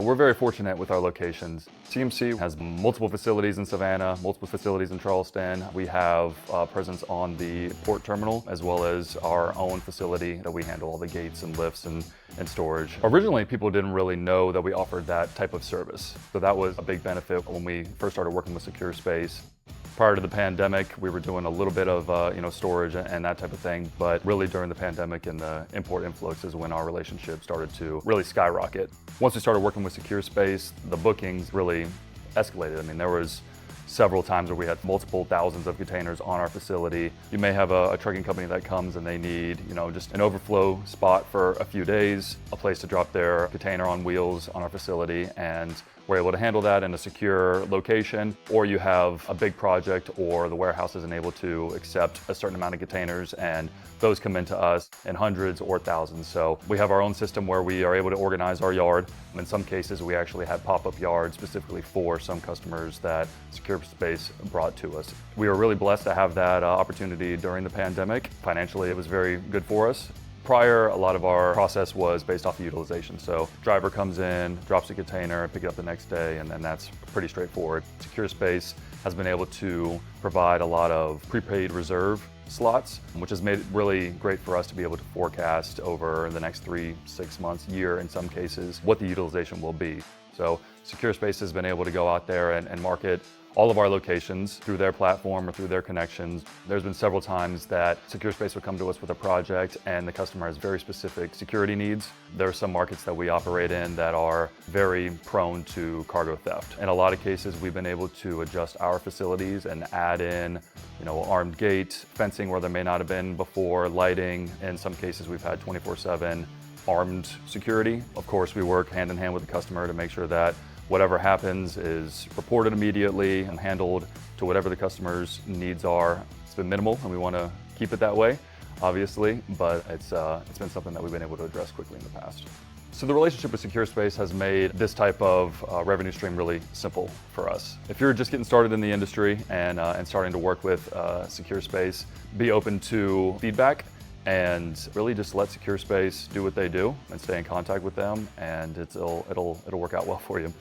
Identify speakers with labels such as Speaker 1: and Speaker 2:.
Speaker 1: we're very fortunate with our locations. CMC has multiple facilities in Savannah, multiple facilities in Charleston. We have presence on the port terminal, as well as our own facility that we handle all the gates and lifts and storage. Originally, people didn't really know that we offered that type of service. So that was a big benefit when we first started working with SecurSpace. Prior to the pandemic, we were doing a little bit of storage and that type of thing, but really during the pandemic and the import influx is when our relationship started to really skyrocket. Once we started working with SecurSpace, the bookings really escalated. I mean, there was several times where we had multiple thousands of containers on our facility. You may have a trucking company that comes and they need, just an overflow spot for a few days, a place to drop their container on wheels on our facility, and we're able to handle that in a secure location. Or you have a big project or the warehouse isn't able to accept a certain amount of containers, and those come into us in hundreds or thousands. So we have our own system where we are able to organize our yard. In some cases, we actually had pop-up yards specifically for some customers that SecurSpace brought to us. We were really blessed to have that opportunity during the pandemic. Financially, it was very good for us. Prior, a lot of our process was based off of utilization. So driver comes in, drops a container, pick it up the next day, and then that's pretty straightforward. SecurSpace has been able to provide a lot of prepaid reserve slots, which has made it really great for us to be able to forecast over the next 3, 6 months, year in some cases, what the utilization will be. So SecurSpace has been able to go out there and market all of our locations through their platform or through their connections. There's been several times that SecurSpace will come to us with a project and the customer has very specific security needs. There are some markets that we operate in that are very prone to cargo theft. In a lot of cases, we've been able to adjust our facilities and add in, armed gate, fencing where there may not have been before, lighting. In some cases, we've had 24/7 armed security. Of course, we work hand in hand with the customer to make sure that whatever happens is reported immediately and handled to whatever the customer's needs are. It's been minimal and we want to keep it that way, obviously, but it's been something that we've been able to address quickly in the past. So the relationship with SecurSpace has made this type of revenue stream really simple for us. If you're just getting started in the industry and starting to work with SecurSpace, be open to feedback and really just let SecurSpace do what they do and stay in contact with them, and it'll work out well for you.